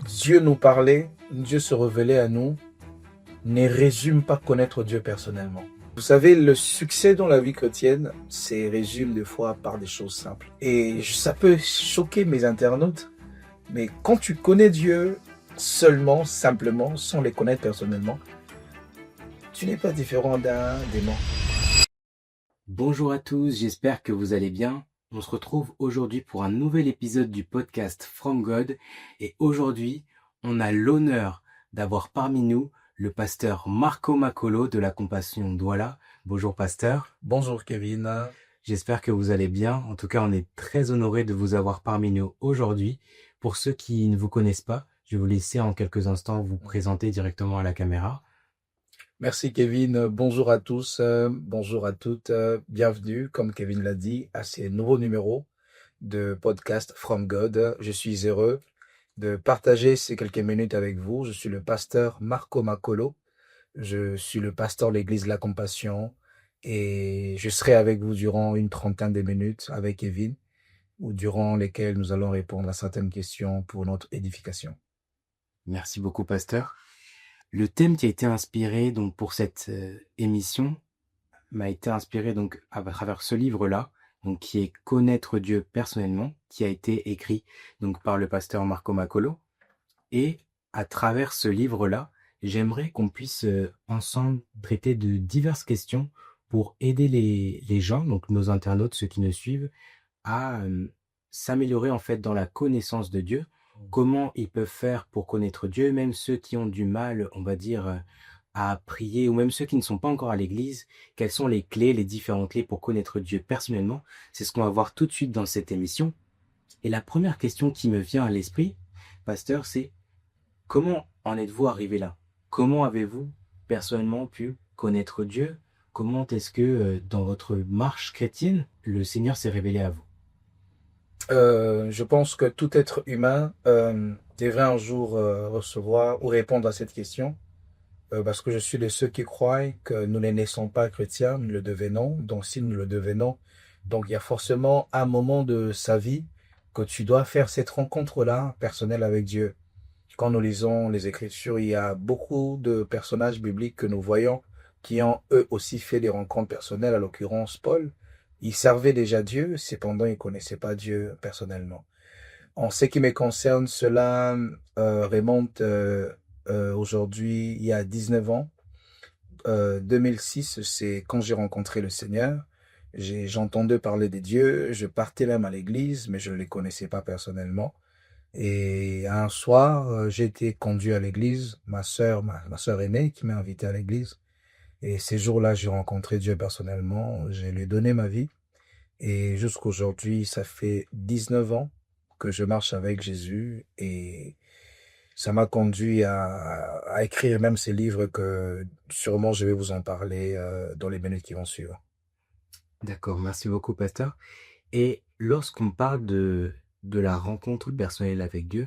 Dieu nous parlait, Dieu se révélait à nous, ne résume pas connaître Dieu personnellement. Vous savez, le succès dans la vie chrétienne, c'est résume des fois par des choses simples. Et ça peut choquer mes internautes, mais quand tu connais Dieu seulement, simplement, sans les connaître personnellement, tu n'es pas différent d'un démon. Bonjour à tous, j'espère que vous allez bien. On se retrouve aujourd'hui pour un nouvel épisode du podcast From God et aujourd'hui, on a l'honneur d'avoir parmi nous le pasteur Marco Macolo de la Compassion Douala. Bonjour pasteur. Bonjour Kevin. J'espère que vous allez bien. En tout cas, on est très honoré de vous avoir parmi nous aujourd'hui. Pour ceux qui ne vous connaissent pas, je vais vous laisser en quelques instants vous présenter directement à la caméra. Merci Kevin, bonjour à tous, bonjour à toutes, bienvenue, comme Kevin l'a dit, à ce nouveau numéro de podcast From God. Je suis heureux de partager ces quelques minutes avec vous. Je suis le pasteur Marco Macolo, je suis le pasteur de l'Église de la Compassion et je serai avec vous durant une trentaine de minutes avec Kevin, ou durant lesquelles nous allons répondre à certaines questions pour notre édification. Merci beaucoup pasteur. Le thème qui a été inspiré donc pour cette émission m'a été inspiré donc à travers ce livre-là, donc qui est Connaître Dieu personnellement, qui a été écrit donc par le pasteur Marco Macolo. Et à travers ce livre-là, j'aimerais qu'on puisse ensemble traiter de diverses questions pour aider les gens, donc nos internautes, ceux qui nous suivent, à s'améliorer en fait dans la connaissance de Dieu. Comment ils peuvent faire pour connaître Dieu, même ceux qui ont du mal, on va dire, à prier, ou même ceux qui ne sont pas encore à l'église, quelles sont les clés, les différentes clés pour connaître Dieu personnellement. C'est ce qu'on va voir tout de suite dans cette émission. Et la première question qui me vient à l'esprit, pasteur, c'est comment en êtes-vous arrivé là? Comment avez-vous personnellement pu connaître Dieu? Comment est-ce que dans votre marche chrétienne, le Seigneur s'est révélé à vous? Je pense que tout être humain devrait un jour recevoir ou répondre à cette question, parce que je suis de ceux qui croient que nous ne naissons pas chrétiens, nous le devenons. Donc si nous le devenons, donc il y a forcément un moment de sa vie que tu dois faire cette rencontre-là personnelle avec Dieu. Quand nous lisons les Écritures, il y a beaucoup de personnages bibliques que nous voyons qui ont eux aussi fait des rencontres personnelles, à l'occurrence Paul. Il servait déjà Dieu, cependant il connaissait pas Dieu personnellement. En ce qui me concerne, cela remonte aujourd'hui, il y a 19 ans. 2006, c'est quand j'ai rencontré le Seigneur. J'entendais parler des dieux, je partais même à l'église, mais je ne les connaissais pas personnellement. Et un soir, j'ai été conduit à l'église, ma sœur aînée qui m'a invité à l'église. Et ces jours-là, j'ai rencontré Dieu personnellement, je lui ai donné ma vie. Et jusqu'aujourd'hui, ça fait 19 ans que je marche avec Jésus et ça m'a conduit à écrire même ces livres que sûrement je vais vous en parler dans les minutes qui vont suivre. D'accord, merci beaucoup, pasteur. Et lorsqu'on parle de la rencontre personnelle avec Dieu,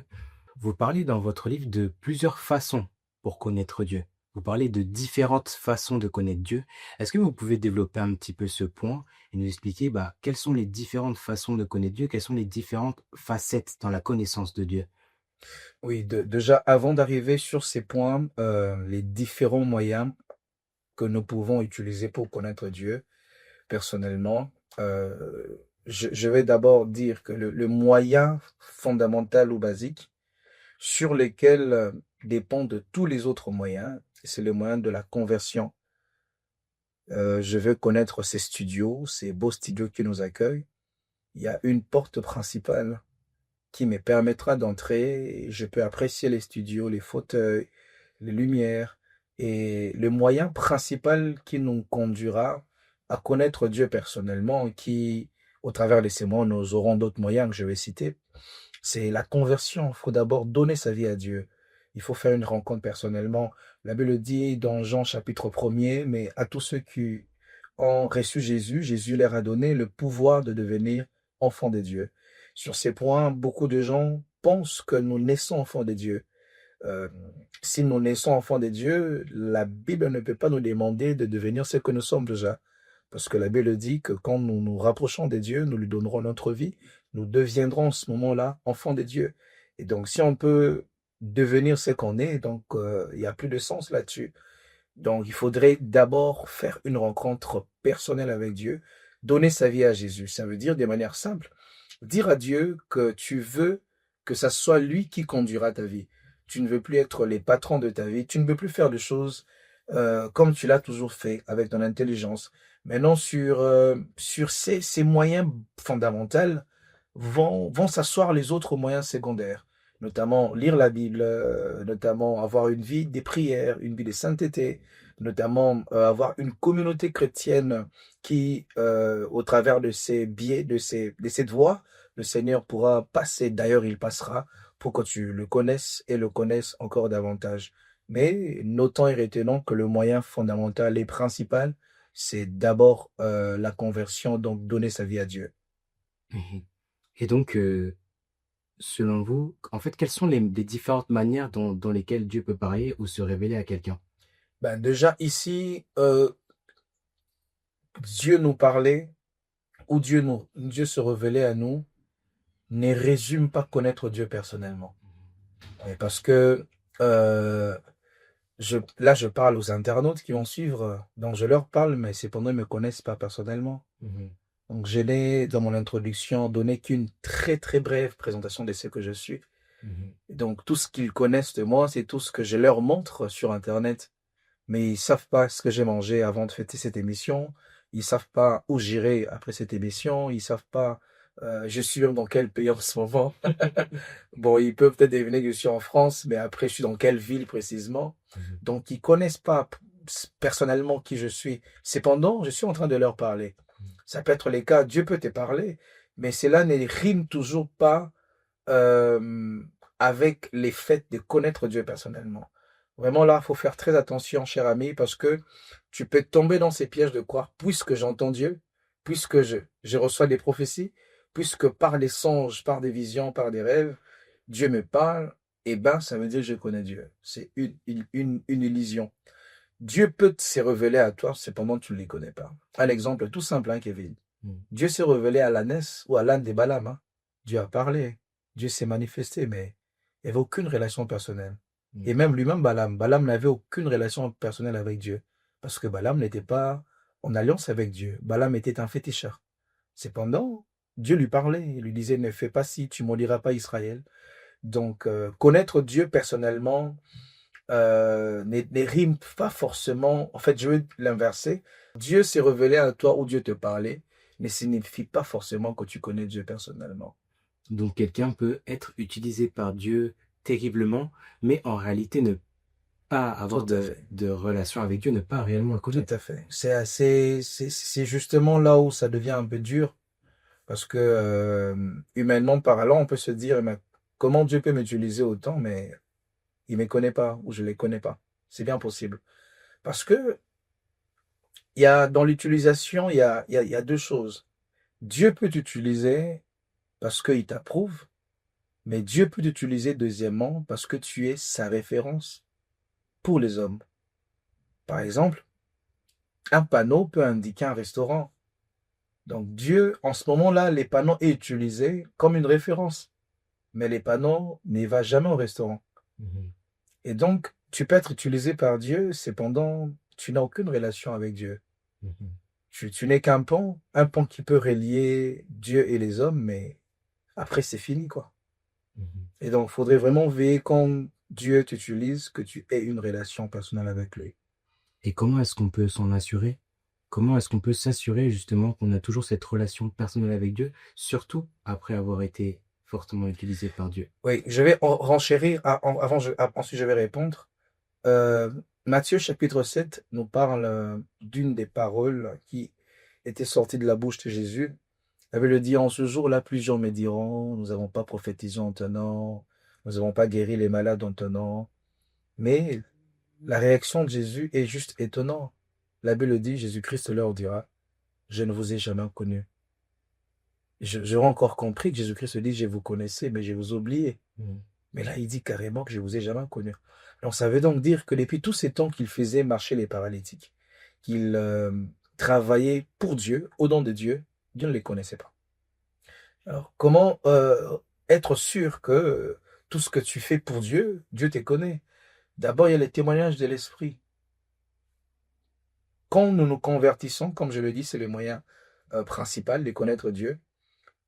vous parlez dans votre livre de plusieurs façons pour connaître Dieu. Vous parlez de différentes façons de connaître Dieu. Est-ce que vous pouvez développer un petit peu ce point et nous expliquer quelles sont les différentes façons de connaître Dieu, quelles sont les différentes facettes dans la connaissance de Dieu? Oui, déjà, avant d'arriver sur ces points, les différents moyens que nous pouvons utiliser pour connaître Dieu personnellement, je vais d'abord dire que le moyen fondamental ou basique sur lequel dépendent tous les autres moyens, c'est le moyen de la conversion. Je veux connaître ces studios, ces beaux studios qui nous accueillent. Il y a une porte principale qui me permettra d'entrer et je peux apprécier les studios, les fauteuils, les lumières et le moyen principal qui nous conduira à connaître Dieu personnellement, qui, au travers de ces mots, nous aurons d'autres moyens que je vais citer. C'est la conversion. Il faut d'abord donner sa vie à Dieu. Il faut faire une rencontre personnellement. La Bible dit dans Jean chapitre 1er, mais à tous ceux qui ont reçu Jésus, Jésus leur a donné le pouvoir de devenir enfants de Dieu. Sur ces points, beaucoup de gens pensent que nous naissons enfants de Dieu. Euh, si nous naissons enfants de Dieu, la Bible ne peut pas nous demander de devenir ce que nous sommes déjà. Parce que la Bible dit que quand nous nous rapprochons de Dieu, nous lui donnerons notre vie, nous deviendrons en ce moment-là enfants de Dieu. Et donc, si on peut devenir ce qu'on est, donc il y a plus de sens là-dessus. Donc il faudrait d'abord faire une rencontre personnelle avec Dieu, donner sa vie à Jésus. Ça veut dire de manière simple, dire à Dieu que tu veux que ça soit lui qui conduira ta vie. Tu ne veux plus être les patrons de ta vie, tu ne veux plus faire des choses comme tu l'as toujours fait, avec ton intelligence. Maintenant, sur ces moyens fondamentaux vont s'asseoir les autres moyens secondaires, notamment lire la Bible, notamment avoir une vie des prières, une vie de sainteté, notamment avoir une communauté chrétienne qui, au travers de ces biais, de cette voie, le Seigneur pourra passer, d'ailleurs il passera, pour que tu le connaisses et le connaisses encore davantage. Mais notons et retenons que le moyen fondamental et principal, c'est d'abord la conversion, donc donner sa vie à Dieu. Mhm. Et donc, selon vous, en fait, quelles sont les différentes manières dans lesquelles Dieu peut parler ou se révéler à quelqu'un? Ben déjà ici, Dieu nous parlait ou Dieu se révélait à nous ne résume pas connaître Dieu personnellement. Ouais, parce que euh, là, je parle aux internautes qui vont suivre, donc je leur parle, mais cependant, ils ne me connaissent pas personnellement. Mhm. Donc, je n'ai, dans mon introduction, donné qu'une très, très brève présentation de ce que je suis. Mhm. Donc, tout ce qu'ils connaissent de moi, c'est tout ce que je leur montre sur Internet. Mais ils savent pas ce que j'ai mangé avant de fêter cette émission. Ils savent pas où j'irai après cette émission. Ils savent pas, je suis même dans quel pays en ce moment. Bon, ils peuvent peut-être deviner que je suis en France, mais après, je suis dans quelle ville précisément. Mhm. Donc, ils connaissent pas personnellement qui je suis. Cependant, je suis en train de leur parler. Ça peut être le cas, Dieu peut te parler, mais cela ne rime toujours pas euh, avec les faits de connaître Dieu personnellement. Vraiment là, il faut faire très attention, cher ami, parce que tu peux tomber dans ces pièges de croire, puisque j'entends Dieu, puisque je reçois des prophéties, puisque par les songes, par des visions, par des rêves, Dieu me parle, et ben ça veut dire que je connais Dieu. C'est une illusion. Dieu peut se révéler à toi, cependant tu ne les connais pas. Un exemple tout simple, hein, Kevin. Mhm. Dieu s'est révélé à l'ânesse ou à l'âne des Balaam. Hein. Dieu a parlé. Dieu s'est manifesté, mais il n'y avait aucune relation personnelle. Mhm. Et même lui-même, Balaam n'avait aucune relation personnelle avec Dieu. Parce que Balaam n'était pas en alliance avec Dieu. Balaam était un féticheur. Cependant, Dieu lui parlait. Il lui disait, ne fais pas ci, tu maudiras pas Israël. Donc, connaître Dieu personnellement ne rime pas forcément. En fait, je veux l'inverser. Dieu s'est révélé à toi ou Dieu te parlait, ne signifie pas forcément que tu connais Dieu personnellement. Donc, quelqu'un peut être utilisé par Dieu terriblement, mais en réalité ne pas avoir Tout à fait. de relation avec Dieu, ne pas réellement le Tout connaître. à fait. C'est justement là où ça devient un peu dur parce que humainement parlant, on peut se dire mais comment Dieu peut m'utiliser autant, mais il me connaît pas ou je les connais pas. C'est bien possible parce que il y a dans l'utilisation, il y a deux choses. Dieu peut t'utiliser parce qu'il t'approuve, mais Dieu peut t'utiliser deuxièmement parce que tu es sa référence pour les hommes. Par exemple, un panneau peut indiquer un restaurant. Donc Dieu, en ce moment-là, les panneaux est utilisé comme une référence. Mais les panneaux ne vont jamais au restaurant. Mhm. Et donc, tu peux être utilisé par Dieu, cependant, tu n'as aucune relation avec Dieu. Mhm. Tu n'es qu'un pont qui peut relier Dieu et les hommes, mais après, c'est fini, quoi. Mhm. Et donc, il faudrait vraiment veiller quand Dieu t'utilise, que tu aies une relation personnelle avec lui. Et comment est-ce qu'on peut s'en assurer? Comment est-ce qu'on peut s'assurer justement qu'on a toujours cette relation personnelle avec Dieu, surtout après avoir été fortement utilisé par Dieu? Oui, je vais renchérir, ensuite je vais répondre. Euh, Matthieu chapitre 7 nous parle d'une des paroles qui était sortie de la bouche de Jésus. Il avait le dit, en ce jour-là, plusieurs me diront, nous n'avons pas prophétisé en ton nom, nous n'avons pas guéri les malades en ton nom. Mais la réaction de Jésus est juste étonnante. La Bible dit, Jésus-Christ leur dira, je ne vous ai jamais connu. J'aurais encore compris que Jésus-Christ dit, je vous connaissais, mais je vous oublié. Mhm. Mais là, il dit carrément que je vous ai jamais connu. Donc, ça veut donc dire que depuis tous ces temps qu'il faisait marcher les paralytiques, qu'il travaillait pour Dieu, au nom de Dieu, Dieu ne les connaissait pas. Alors, comment être sûr que tout tout ce que tu fais pour Dieu, Dieu te connaît. D'abord, il y a les témoignages de l'Esprit. Quand nous nous convertissons, comme je le dis, c'est le moyen principal de connaître Dieu.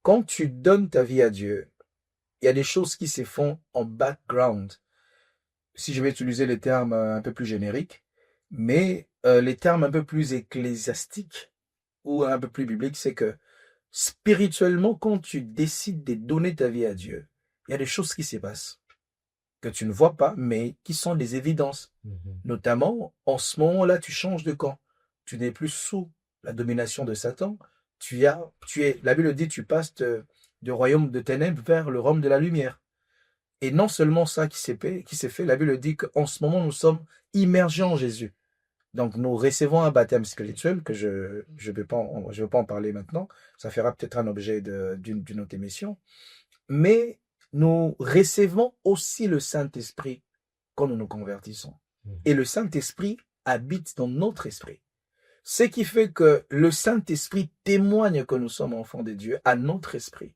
Quand tu donnes ta vie à Dieu, il y a des choses qui se font en background. Si je vais utiliser les termes un peu plus génériques, mais les termes un peu plus ecclésiastiques ou un peu plus bibliques, c'est que spirituellement, quand tu décides de donner ta vie à Dieu, il y a des choses qui se passent que tu ne vois pas, mais qui sont des évidences. Notamment, en ce moment-là, tu changes de camp. Tu n'es plus sous la domination de Satan. La Bible dit, tu passes du royaume de ténèbres vers le royaume de la lumière. Et non seulement ça qui s'est fait, la Bible dit qu'en ce moment, nous sommes immergés en Jésus. Donc, nous recevons un baptême spirituel que je veux pas en parler maintenant. Ça fera peut-être un objet d'une autre émission. Mais nous recevons aussi le Saint-Esprit quand nous nous convertissons. Et le Saint-Esprit habite dans notre esprit. Ce qui fait que le Saint-Esprit témoigne que nous sommes enfants de Dieu à notre esprit.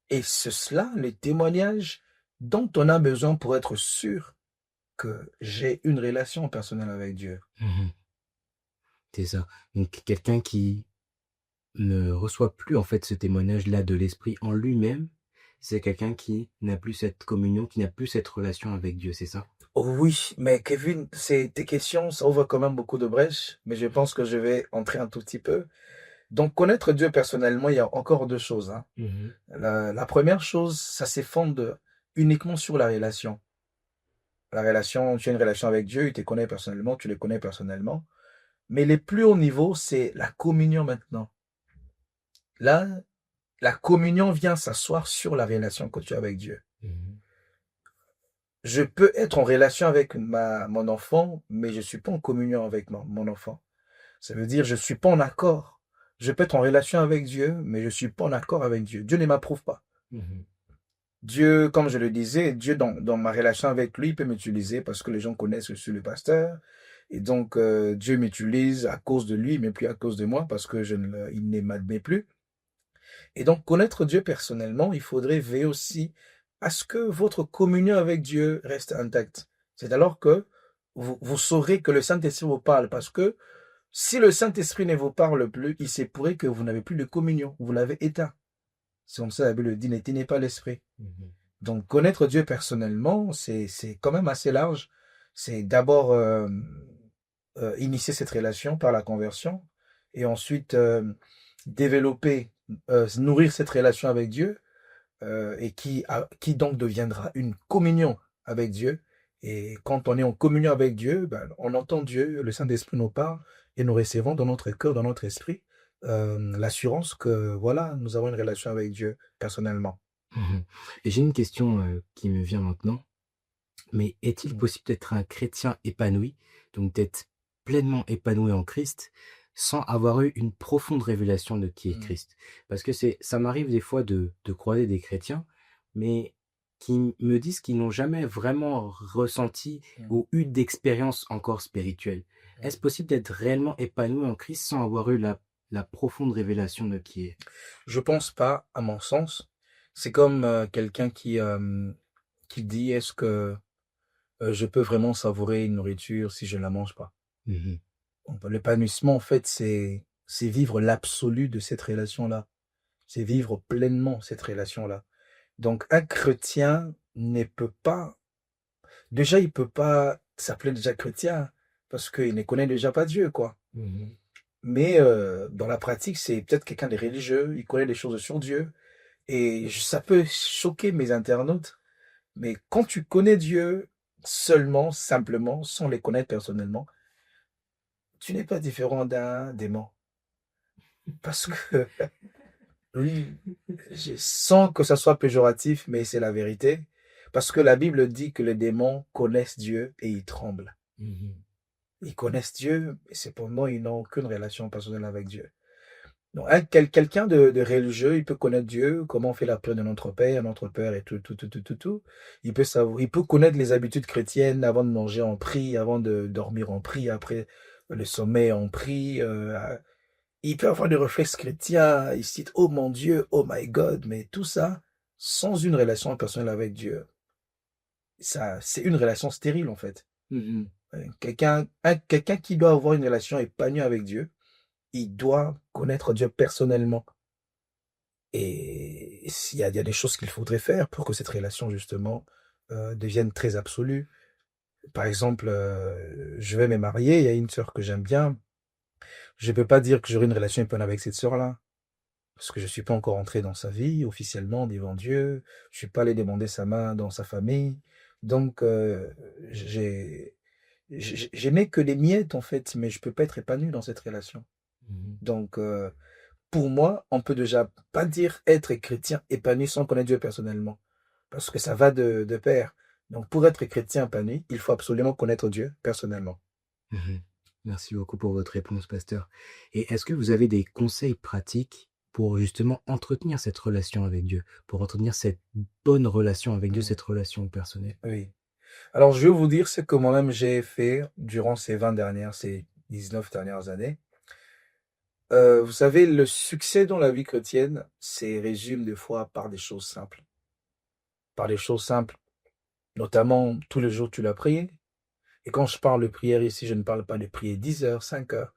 Et c'est cela, les témoignages dont on a besoin pour être sûr que j'ai une relation personnelle avec Dieu. C'est ça. Donc, quelqu'un qui ne reçoit plus en fait ce témoignage-là de l'esprit en lui-même, c'est quelqu'un qui n'a plus cette communion, qui n'a plus cette relation avec Dieu, c'est ça? Oui, mais Kevin, tes questions, ça ouvre quand même beaucoup de brèches, mais je pense que je vais entrer un tout petit peu. Donc, connaître Dieu personnellement, il y a encore deux choses. Hein. La première chose, ça s'effondre uniquement sur la relation. La relation, tu as une relation avec Dieu, il te connaît personnellement, tu le connais personnellement. Mais les plus hauts niveaux, c'est la communion maintenant. Là, la communion vient s'asseoir sur la relation que tu as avec Dieu. Je peux être en relation avec mon enfant, mais je suis pas en communion avec mon enfant. Ça veut dire, je suis pas en accord. Je peux être en relation avec Dieu, mais je suis pas en accord avec Dieu. Dieu ne m'approuve pas. Dieu, comme je le disais, Dieu dans ma relation avec lui, il peut m'utiliser parce que les gens connaissent que je suis le pasteur. Et donc, Dieu m'utilise à cause de lui, mais plus à cause de moi, parce que il ne m'admet plus. Et donc, connaître Dieu personnellement, il faudrait veiller aussi à ce que votre communion avec Dieu reste intacte. C'est alors que vous saurez que le Saint-Esprit vous parle, parce que si le Saint-Esprit ne vous parle plus, il se pourrait que vous n'avez plus de communion, vous l'avez éteint. C'est comme ça la Bible dit, n'éteignez pas l'Esprit. Donc, connaître Dieu personnellement, c'est quand même assez large. C'est d'abord initier cette relation par la conversion, et ensuite développer, nourrir cette relation avec Dieu, et qui donc deviendra une communion avec Dieu. Et quand on est en communion avec Dieu, on entend Dieu, le Saint-Esprit nous parle, et nous recevons dans notre cœur, dans notre esprit, l'assurance que voilà, nous avons une relation avec Dieu personnellement. Et j'ai une question qui me vient maintenant. Mais est-il possible d'être un chrétien épanoui, donc d'être pleinement épanoui en Christ, sans avoir eu une profonde révélation de qui est Christ? Parce que ça m'arrive des fois de croiser des chrétiens, mais qui me disent qu'ils n'ont jamais vraiment ressenti ou eu d'expérience encore spirituelle. Est-ce possible d'être réellement épanoui en Christ sans avoir eu la profonde révélation de qui est? Je pense pas, à mon sens. C'est comme quelqu'un qui dit, est-ce que je peux vraiment savourer une nourriture si je ne la mange pas? L'épanouissement, en fait, c'est vivre l'absolu de cette relation-là. C'est vivre pleinement cette relation-là. Donc, un chrétien ne peut pas, déjà, il peut pas s'appeler déjà chrétien parce qu'il ne connaît déjà pas Dieu, quoi. Mais dans la pratique, c'est peut-être quelqu'un de religieux, il connaît des choses sur Dieu. Et ça peut choquer mes internautes, mais quand tu connais Dieu seulement, simplement, sans les connaître personnellement, tu n'es pas différent d'un démon. Parce que, oui, sans que ça soit péjoratif, mais c'est la vérité. Parce que la Bible dit que les démons connaissent Dieu et ils tremblent. Ils connaissent Dieu, mais cependant, ils n'ont aucune relation personnelle avec Dieu. Donc, quelqu'un de religieux, il peut connaître Dieu, comment on fait la prière de notre Père et tout. Il peut connaître les habitudes chrétiennes avant de manger, on prie, avant de dormir, on prie, après le sommeil, on prie. Il peut avoir des réflexes chrétiens, il cite, oh mon Dieu, oh my God, mais tout ça sans une relation personnelle avec Dieu. ça, c'est une relation stérile, en fait. Mhm. Quelqu'un qui doit avoir une relation épanouie avec Dieu, il doit connaître Dieu personnellement. Et il y a des choses qu'il faudrait faire pour que cette relation, justement, devienne très absolue. Par exemple, je vais me marier, il y a une sœur que j'aime bien. Je peux pas dire que j'aurai une relation épanouie avec cette sœur-là, parce que je suis pas encore entré dans sa vie officiellement devant Dieu. Je suis pas allé demander sa main dans sa famille. Donc, j'ai, je n'ai que des miettes, en fait, mais je peux pas être épanoui dans cette relation. Mhm. Donc, pour moi, on peut déjà pas dire être chrétien épanoui sans connaître Dieu personnellement, parce que ça va de pair. Donc, pour être chrétien épanoui, il faut absolument connaître Dieu personnellement. Mhm. Merci beaucoup pour votre réponse, pasteur. Et est-ce que vous avez des conseils pratiques pour justement entretenir cette relation avec Dieu, pour entretenir cette bonne relation avec Dieu, Mm. cette relation personnelle? Oui. Alors, je vais vous dire ce que moi-même j'ai fait durant ces 19 dernières années. Vous savez, le succès dans la vie chrétienne, c'est résume des fois par des choses simples. Par des choses simples, notamment tous les jours tu l'as prié. Et quand je parle de prière ici, je ne parle pas de prier 10 heures, 5 heures.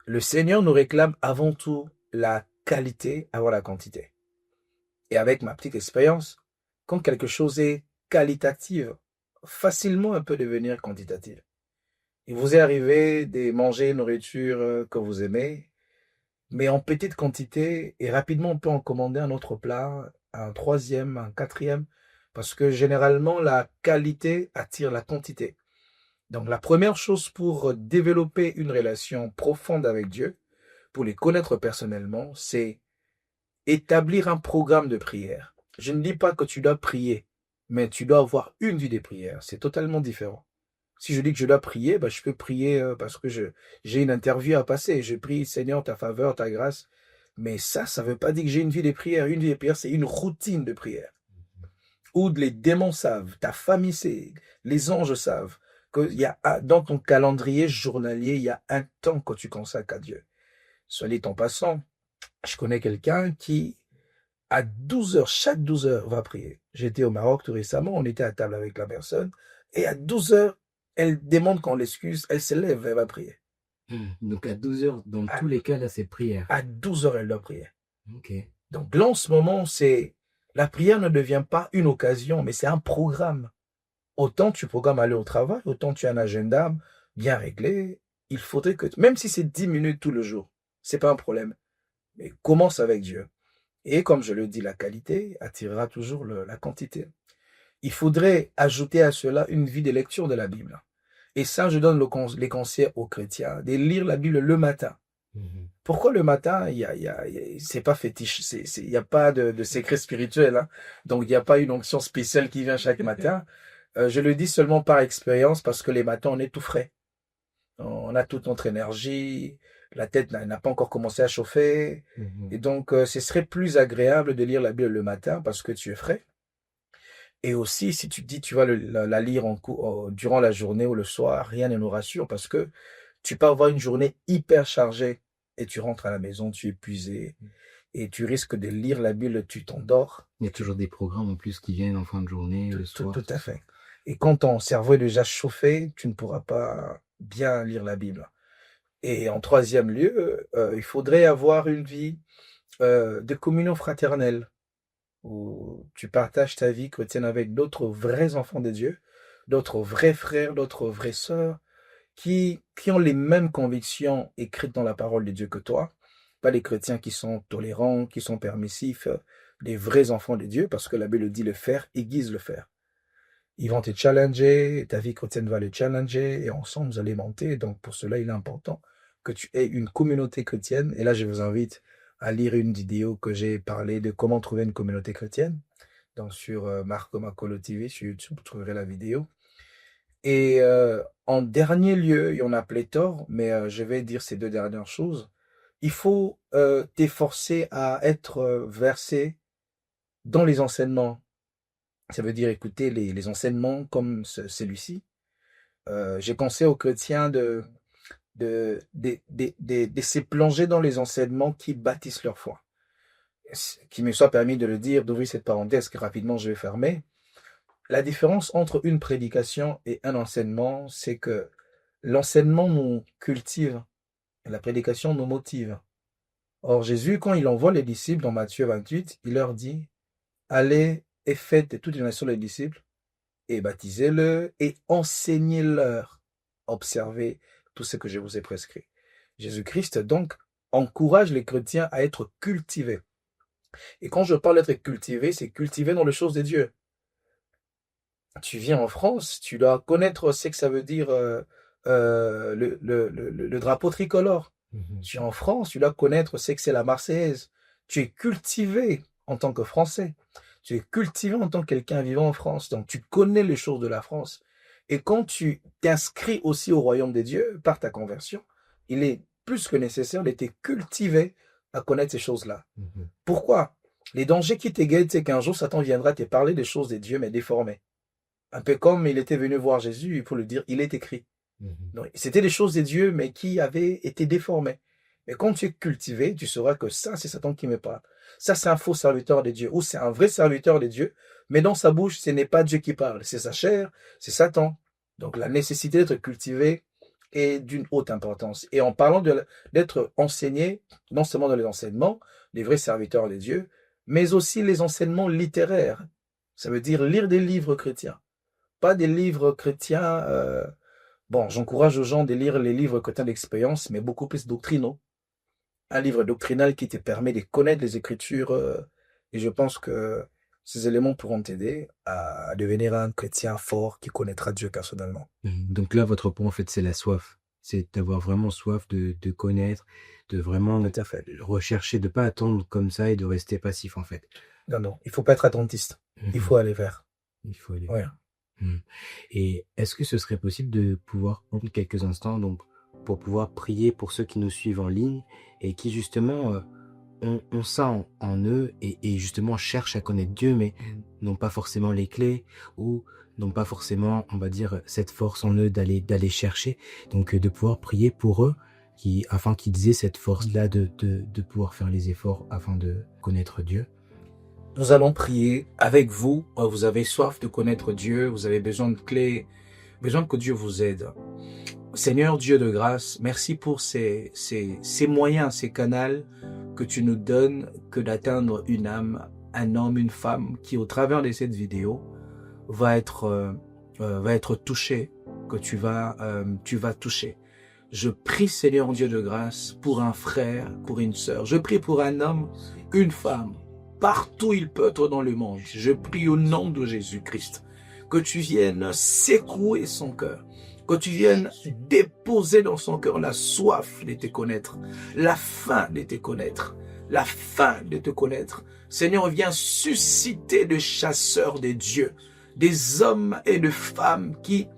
Le Seigneur nous réclame avant tout la qualité avant la quantité. Et avec ma petite expérience, quand quelque chose est qualitatif, facilement elle peut devenir quantitative. Il vous est arrivé de manger une nourriture que vous aimez, mais en petite quantité, et rapidement on peut en commander un autre plat, un troisième, un quatrième, parce que généralement la qualité attire la quantité. Donc la première chose pour développer une relation profonde avec Dieu, pour les connaître personnellement, c'est établir un programme de prière. Je ne dis pas que tu dois prier, mais tu dois avoir une vie de prière. C'est totalement différent. Si je dis que je dois prier, je peux prier parce que j'ai une interview à passer. Je prie, Seigneur, ta faveur, ta grâce. Mais ça ne veut pas dire que j'ai une vie de prière. Une vie de prière, c'est une routine de prière. Où les démons savent, ta famille sait, les anges savent, qu'il y a dans ton calendrier journalier, il y a un temps que tu consacres à Dieu. Soit dit en passant, je connais quelqu'un qui, à 12 heures, chaque 12 heures, va prier. J'étais au Maroc tout récemment, on était à table avec la personne, et à 12 heures, elle demande qu'on l'excuse, elle se lève, elle va prier. Donc à 12 heures, dans À, tous les cas, là, c'est prière. à 12 heures, elle doit prier. Ok. Donc là, en ce moment, la prière ne devient pas une occasion, mais c'est un programme. Autant tu programmes aller au travail, autant tu as un agenda bien réglé. Il faudrait que, même si c'est 10 minutes tout le jour, c'est pas un problème. Mais commence avec Dieu. Et comme je le dis, la qualité attirera toujours la quantité. Il faudrait ajouter à cela une vie de lecture de la Bible. Et ça, je donne les conseils aux chrétiens, de lire la Bible le matin. Mhm. Pourquoi le matin? C'est pas fétiche, il n'y a pas de secret spirituel, hein. Donc, il n'y a pas une onction spéciale qui vient chaque matin. Je le dis seulement par expérience parce que les matins, on est tout frais. On a toute notre énergie, la tête n'a pas encore commencé à chauffer. Mhm. Et donc, ce serait plus agréable de lire la Bible le matin parce que tu es frais. Et aussi, si tu te dis tu vas la lire durant la journée ou le soir, rien ne nous rassure parce que tu peux avoir une journée hyper chargée et tu rentres à la maison, tu es épuisé et tu risques de lire la Bible, tu t'endors. Il y a toujours des programmes en plus qui viennent en fin de journée, le soir. Tout à fait. Et quand ton cerveau est déjà chauffé, tu ne pourras pas bien lire la Bible. Et en troisième lieu, il faudrait avoir une vie de communion fraternelle, où tu partages ta vie chrétienne avec d'autres vrais enfants de Dieu, d'autres vrais frères, d'autres vraies sœurs, qui ont les mêmes convictions écrites dans la parole de Dieu que toi. Pas les chrétiens qui sont tolérants, qui sont permissifs, des vrais enfants de Dieu, parce que la Bible dit le faire aiguise le faire. Ils vont te challenger, ta vie chrétienne va les challenger, et ensemble, vous allez monter. Donc, pour cela, il est important que tu aies une communauté chrétienne. Et là, je vous invite à lire une vidéo que j'ai parlé de comment trouver une communauté chrétienne. Donc, sur Marco Macolo TV, sur YouTube, vous trouverez la vidéo. Et en dernier lieu, il y en a pléthore, mais je vais dire ces deux dernières choses. Il faut t'efforcer à être versé dans les enseignements. Ça veut dire écouter les enseignements comme celui-ci. J'ai conseillé aux chrétiens de se plonger dans les enseignements qui bâtissent leur foi. Qu'il me soit permis de le dire, d'ouvrir cette parenthèse que rapidement je vais fermer. La différence entre une prédication et un enseignement, c'est que l'enseignement nous cultive et la prédication nous motive. Or, Jésus, quand il envoie les disciples dans Matthieu 28, il leur dit, allez et faites de toutes les nations les disciples et baptisez-le et enseignez-leur. Observez tout ce que je vous ai prescrit. Jésus-Christ, donc, encourage les chrétiens à être cultivés. Et quand je parle d'être cultivé, c'est cultivé dans les choses de Dieu. Tu viens en France, tu dois connaître ce que ça veut dire le drapeau tricolore. Tu es en France, tu dois connaître ce que c'est la Marseillaise. Tu es cultivé en tant que Français. Tu es cultivé en tant que quelqu'un vivant en France. Donc, tu connais les choses de la France. Et quand tu t'inscris aussi au royaume des dieux par ta conversion, il est plus que nécessaire d'être cultivé à connaître ces choses-là. Pourquoi? Les dangers qui te guettent, c'est qu'un jour, Satan viendra te parler des choses des dieux, mais déformées. Un peu comme il était venu voir Jésus, pour lui dire, il est écrit. Donc, c'était des choses des dieux, mais qui avaient été déformées. Mais quand tu es cultivé, tu sauras que ça, c'est Satan qui me parle. Ça, c'est un faux serviteur de Dieu, ou c'est un vrai serviteur de Dieu, mais dans sa bouche, ce n'est pas Dieu qui parle, c'est sa chair, c'est Satan. Donc, la nécessité d'être cultivé est d'une haute importance. Et en parlant d'être enseigné, non seulement dans les enseignements, les vrais serviteurs de Dieu, mais aussi les enseignements littéraires. Ça veut dire lire des livres chrétiens. Pas des livres chrétiens... Bon, j'encourage aux gens de lire les livres chrétiens d'expérience, mais beaucoup plus doctrinaux. Un livre doctrinal qui te permet de connaître les Écritures, et je pense que ces éléments pourront t'aider à devenir un chrétien fort qui connaîtra Dieu personnellement. Donc là, votre point, en fait, c'est la soif. C'est d'avoir vraiment soif de connaître, de vraiment Tout à fait. rechercher, de pas attendre comme ça et de rester passif, en fait. Non, non, il faut pas être attentiste. Il faut aller vers. Il faut aller. Ouais. Et est-ce que ce serait possible de pouvoir prendre quelques instants donc pour pouvoir prier pour ceux qui nous suivent en ligne et qui justement ont ça en eux et justement cherchent à connaître Dieu mais n'ont pas forcément les clés ou n'ont pas forcément, on va dire, cette force en eux d'aller chercher, donc de pouvoir prier pour eux afin qu'ils aient cette force-là de pouvoir faire les efforts afin de connaître Dieu. Nous allons prier avec vous. Vous avez soif de connaître Dieu. Vous avez besoin de clés. Besoin que Dieu vous aide. Seigneur Dieu de grâce, merci pour ces moyens, ces canaux que tu nous donnes que d'atteindre une âme, un homme, une femme qui, au travers de cette vidéo, va être touché, que tu vas toucher. Je prie, Seigneur Dieu de grâce, pour un frère, pour une sœur. Je prie pour un homme, une femme. Partout il peut être dans le monde, je prie au nom de Jésus-Christ, que tu viennes secouer son cœur, que tu viennes déposer dans son cœur la soif de te connaître, la faim de te connaître, la faim de te connaître. Seigneur, viens susciter des chasseurs de Dieu, des hommes et des femmes qui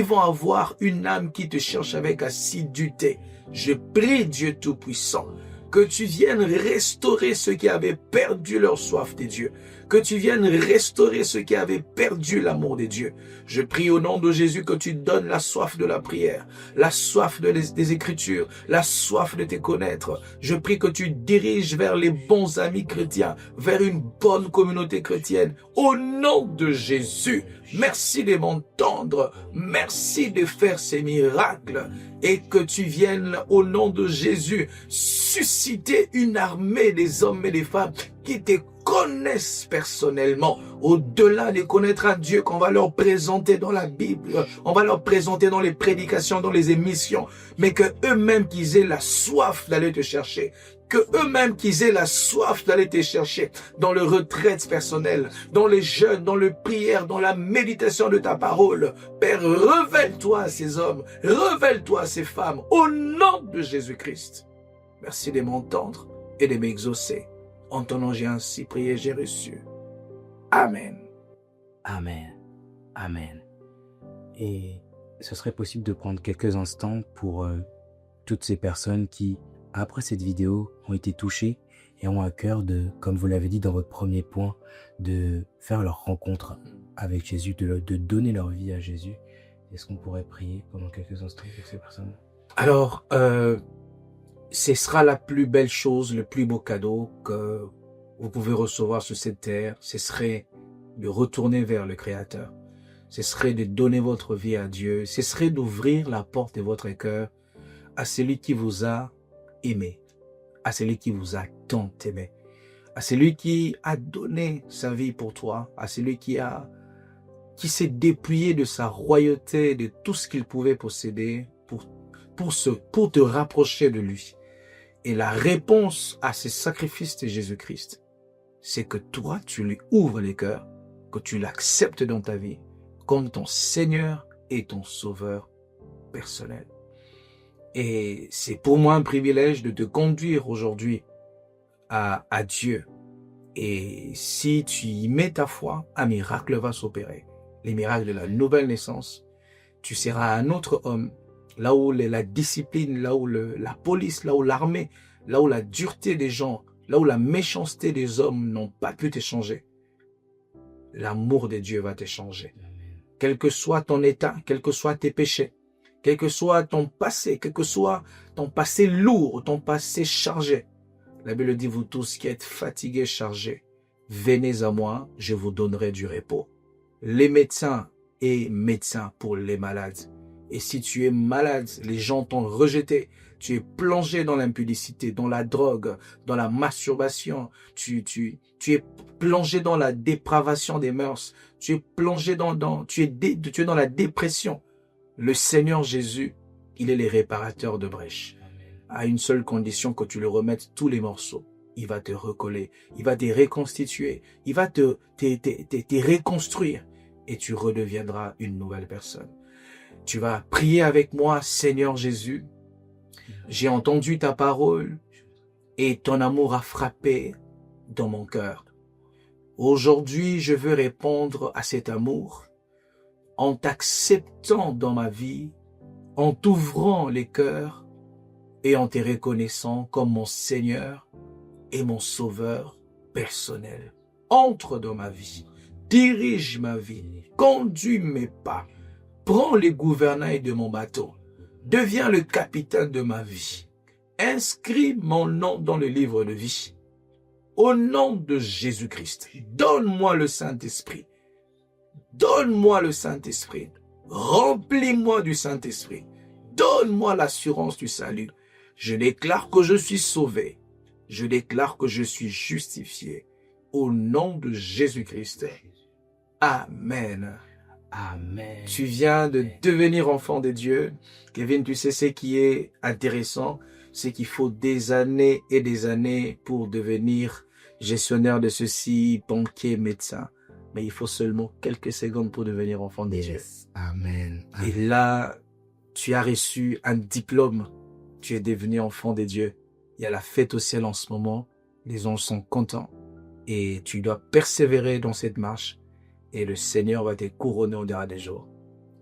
vont avoir une âme qui te cherche avec assiduité. Je prie, Dieu Tout-Puissant, que tu viennes restaurer ceux qui avaient perdu leur soif des dieux, que tu viennes restaurer ceux qui avaient perdu l'amour des dieux. Je prie au nom de Jésus que tu donnes la soif de la prière, la soif des Écritures, la soif de te connaître. Je prie que tu diriges vers les bons amis chrétiens, vers une bonne communauté chrétienne. Au nom de Jésus, merci de m'entendre, merci de faire ces miracles et que tu viennes au nom de Jésus susciter une armée des hommes et des femmes qui te connaissent personnellement, au-delà de connaître un Dieu qu'on va leur présenter dans la Bible, on va leur présenter dans les prédications, dans les émissions, mais que eux-mêmes qu'ils aient la soif d'aller te chercher, que eux-mêmes qu'ils aient la soif d'aller te chercher dans le retraite personnel, dans les jeûnes, dans le prière, dans la méditation de ta parole. Père, révèle-toi à ces hommes, révèle-toi à ces femmes, au nom de Jésus-Christ. Merci de m'entendre et de m'exaucer. En ton nom, j'ai ainsi prié, j'ai reçu. Amen. Amen. Amen. Et ce serait possible de prendre quelques instants pour toutes ces personnes qui, après cette vidéo, ont été touchées et ont à cœur de, comme vous l'avez dit dans votre premier point, de faire leur rencontre avec Jésus, de donner leur vie à Jésus. Est-ce qu'on pourrait prier pendant quelques instants pour ces personnes? Alors, ce sera la plus belle chose, le plus beau cadeau que vous pouvez recevoir sur cette terre. Ce serait de retourner vers le Créateur. Ce serait de donner votre vie à Dieu. Ce serait d'ouvrir la porte de votre cœur à celui qui vous a aimé, à celui qui vous a tant aimé, à celui qui a donné sa vie pour toi, à celui qui s'est dépouillé de sa royauté, de tout ce qu'il pouvait posséder pour te rapprocher de lui. Et la réponse à ce sacrifice de Jésus-Christ, c'est que toi, tu lui ouvres les cœurs, que tu l'acceptes dans ta vie comme ton Seigneur et ton Sauveur personnel. Et c'est pour moi un privilège de te conduire aujourd'hui à Dieu. Et si tu y mets ta foi, un miracle va s'opérer. Les miracles de la nouvelle naissance. Tu seras un autre homme. Là où la discipline, là où la police, là où l'armée, là où la dureté des gens, là où la méchanceté des hommes n'ont pas pu t'échanger. L'amour de Dieu va t'échanger. Quel que soit ton état, quels que soient tes péchés, quel que soit ton passé, quel que soit ton passé lourd, ton passé chargé. La Bible dit, vous tous qui êtes fatigués, chargés, venez à moi, je vous donnerai du repos. Les médecins et médecins pour les malades. Et si tu es malade, les gens t'ont rejeté, tu es plongé dans l'impudicité, dans la drogue, dans la masturbation, tu es plongé dans la dépravation des mœurs, tu es plongé tu es dans la dépression. Le Seigneur Jésus, il est le réparateur de brèches. À une seule condition, que tu le remettes tous les morceaux. Il va te recoller, il va te reconstituer, il va te reconstruire et tu redeviendras une nouvelle personne. Tu vas prier avec moi, Seigneur Jésus. J'ai entendu ta parole et ton amour a frappé dans mon cœur. Aujourd'hui, je veux répondre à cet amour en t'acceptant dans ma vie, en t'ouvrant les cœurs et en te reconnaissant comme mon Seigneur et mon Sauveur personnel. Entre dans ma vie, dirige ma vie, conduis mes pas, prends les gouvernails de mon bateau, deviens le capitaine de ma vie. Inscris mon nom dans le livre de vie. Au nom de Jésus-Christ, donne-moi le Saint-Esprit. Donne-moi le Saint-Esprit. Remplis-moi du Saint-Esprit. Donne-moi l'assurance du salut. Je déclare que je suis sauvé. Je déclare que je suis justifié. Au nom de Jésus-Christ. Amen. Amen. Tu viens de devenir enfant de Dieu. Kevin, tu sais ce qui est intéressant, c'est qu'il faut des années et des années pour devenir gestionnaire de ceci, banquier, médecin. Mais il faut seulement quelques secondes pour devenir enfant de Dieu. Amen. Et là, tu as reçu un diplôme. Tu es devenu enfant de Dieu. Il y a la fête au ciel en ce moment. Les anges sont contents. Et tu dois persévérer dans cette marche. Et le Seigneur va te couronner au dernier des jours.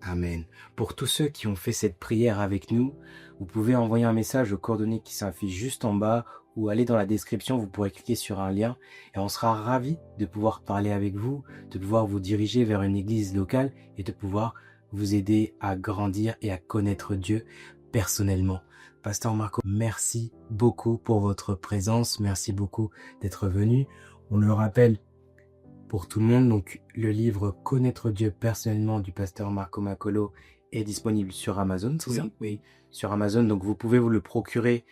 Amen. Pour tous ceux qui ont fait cette prière avec nous, vous pouvez envoyer un message aux coordonnées qui s'affichent juste en bas ou aller dans la description, vous pourrez cliquer sur un lien et on sera ravis de pouvoir parler avec vous, de pouvoir vous diriger vers une église locale et de pouvoir vous aider à grandir et à connaître Dieu personnellement. Pasteur Marco, merci beaucoup pour votre présence, merci beaucoup d'être venu. On le rappelle pour tout le monde, donc le livre Connaître Dieu personnellement du pasteur Marco Makolo est disponible sur Amazon, c'est ça? Oui. Sur Amazon, donc vous pouvez vous le procurer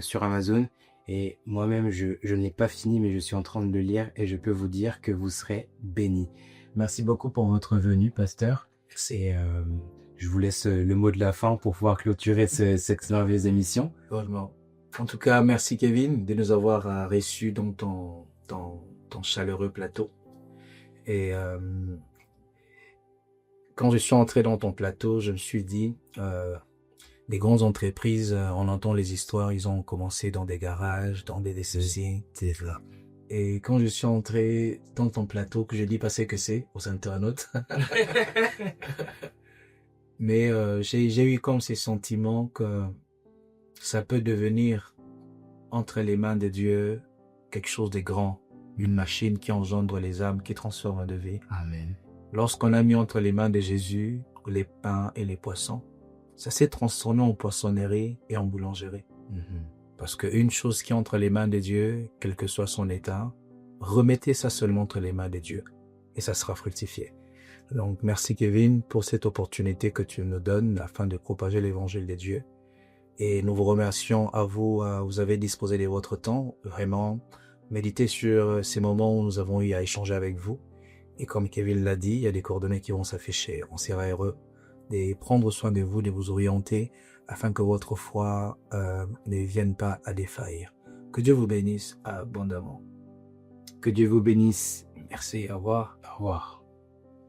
sur Amazon. Et moi-même, je ne l'ai pas fini, mais je suis en train de le lire et je peux vous dire que vous serez bénis. Merci beaucoup pour votre venue, pasteur. Et je vous laisse le mot de la fin pour pouvoir clôturer cette merveilleuse émission. Vraiment. En tout cas, merci Kevin de nous avoir reçus dans ton chaleureux plateau. Et quand je suis entré dans ton plateau, je me suis dit, les grandes entreprises, on entend les histoires, ils ont commencé dans des garages, dans des usines, etc. Et quand je suis entré dans ton plateau, que je dis pas ce que c'est aux internautes, mais j'ai eu comme ces sentiments que ça peut devenir entre les mains de Dieu quelque chose de grand, une machine qui engendre les âmes, qui transforme de vie. Amen. Lorsqu'on a mis entre les mains de Jésus les pains et les poissons, ça s'est transformé en poissonnerie et en boulangerie. Parce qu'une chose qui est entre les mains de Dieu, quel que soit son état, remettez ça seulement entre les mains de Dieu. et ça sera fructifié. Donc, merci Kevin pour cette opportunité que tu nous donnes afin de propager l'évangile de Dieu. Et nous vous remercions à vous, vous avez disposé de votre temps, vraiment méditez sur ces moments où nous avons eu à échanger avec vous. Et comme Kevin l'a dit, il y a des coordonnées qui vont s'afficher. On sera heureux de prendre soin de vous, de vous orienter afin que votre foi ne vienne pas à défaillir. Que Dieu vous bénisse abondamment. Que Dieu vous bénisse. Merci, au revoir. Au revoir.